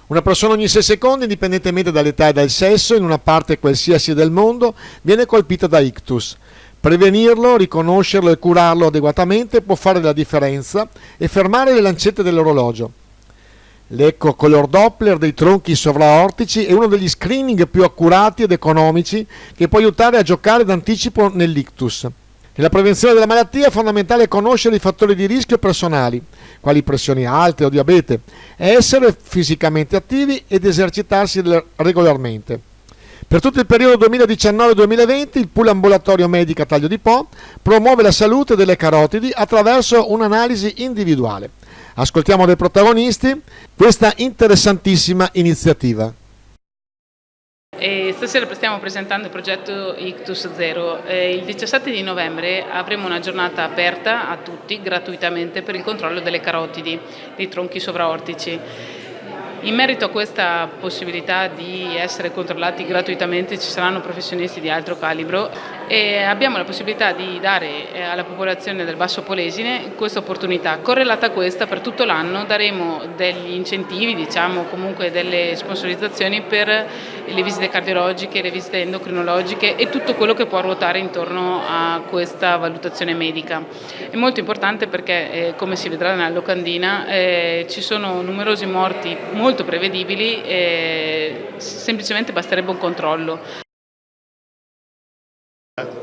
Una persona ogni 6 secondi, indipendentemente dall'età e dal sesso, in una parte qualsiasi del mondo, viene colpita da ictus. Prevenirlo, riconoscerlo e curarlo adeguatamente può fare la differenza e fermare le lancette dell'orologio. L'eco color Doppler dei tronchi sovraortici è uno degli screening più accurati ed economici che può aiutare a giocare d'anticipo nell'ictus. Nella prevenzione della malattia è fondamentale conoscere i fattori di rischio personali, quali pressioni alte o diabete, e essere fisicamente attivi ed esercitarsi regolarmente. Per tutto il periodo 2019-2020 il pool ambulatorio Medica Taglio di Po promuove la salute delle carotidi attraverso un'analisi individuale. Ascoltiamo dai protagonisti questa interessantissima iniziativa. E stasera stiamo presentando il progetto Ictus Zero. Il 17 di novembre avremo una giornata aperta a tutti gratuitamente per il controllo delle carotidi, dei tronchi sovraortici. In merito a questa possibilità di essere controllati gratuitamente ci saranno professionisti di alto calibro e abbiamo la possibilità di dare alla popolazione del Basso Polesine questa opportunità. Correlata a questa, per tutto l'anno daremo degli incentivi, comunque delle sponsorizzazioni per le visite cardiologiche, le visite endocrinologiche e tutto quello che può ruotare intorno a questa valutazione medica. È molto importante perché, come si vedrà nella locandina, ci sono numerosi morti molto prevedibili e semplicemente basterebbe un controllo.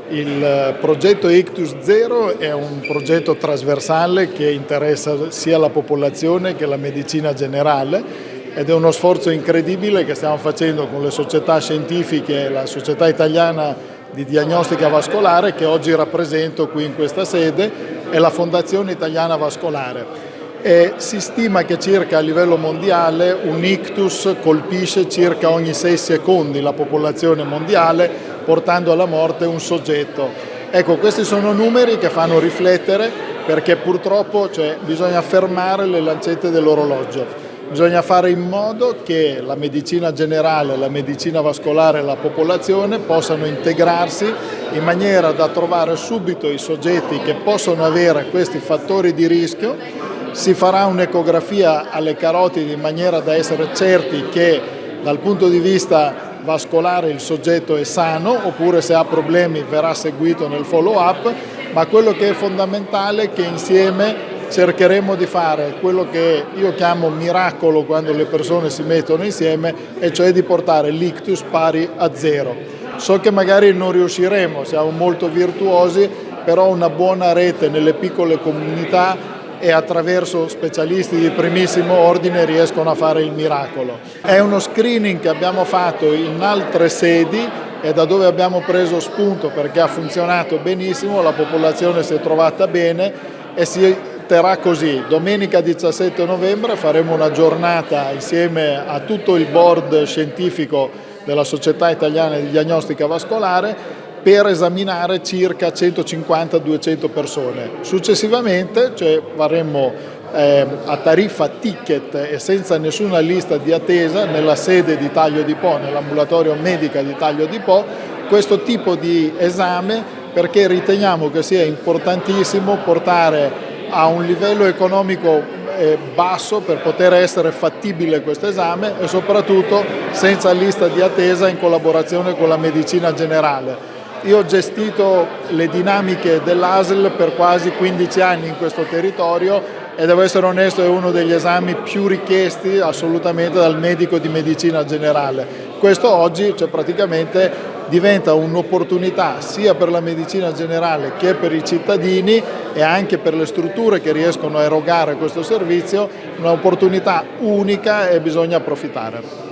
Il progetto Ictus Zero è un progetto trasversale che interessa sia la popolazione che la medicina generale ed è uno sforzo incredibile che stiamo facendo con le società scientifiche e la Società Italiana di Diagnostica Vascolare, che oggi rappresento qui in questa sede, e la Fondazione Italiana Vascolare. Si stima che circa a livello mondiale un ictus colpisce circa ogni 6 secondi la popolazione mondiale, portando alla morte un soggetto. Ecco, questi sono numeri che fanno riflettere perché purtroppo bisogna fermare le lancette dell'orologio. Bisogna fare in modo che la medicina generale, la medicina vascolare e la popolazione possano integrarsi in maniera da trovare subito i soggetti che possono avere questi fattori di rischio. Si farà un'ecografia alle carotidi in maniera da essere certi che dal punto di vista vascolare il soggetto è sano, oppure se ha problemi verrà seguito nel follow up, ma quello che è fondamentale è che insieme cercheremo di fare quello che io chiamo miracolo quando le persone si mettono insieme, e cioè di portare l'ictus pari a zero. So che magari non riusciremo, siamo molto virtuosi, però una buona rete nelle piccole comunità e attraverso specialisti di primissimo ordine riescono a fare il miracolo. È uno screening che abbiamo fatto in altre sedi e da dove abbiamo preso spunto perché ha funzionato benissimo, la popolazione si è trovata bene e si terrà così. Domenica 17 novembre faremo una giornata insieme a tutto il board scientifico della Società Italiana di Diagnostica Vascolare per esaminare circa 150-200 persone. Successivamente varremo a tariffa ticket e senza nessuna lista di attesa nella sede di Taglio di Po, nell'ambulatorio Medica di Taglio di Po, questo tipo di esame perché riteniamo che sia importantissimo portare a un livello economico basso per poter essere fattibile questo esame e soprattutto senza lista di attesa in collaborazione con la medicina generale. Io ho gestito le dinamiche dell'ASL per quasi 15 anni in questo territorio e devo essere onesto, è uno degli esami più richiesti assolutamente dal medico di medicina generale. Questo oggi praticamente diventa un'opportunità sia per la medicina generale che per i cittadini e anche per le strutture che riescono a erogare questo servizio, un'opportunità unica e bisogna approfittare.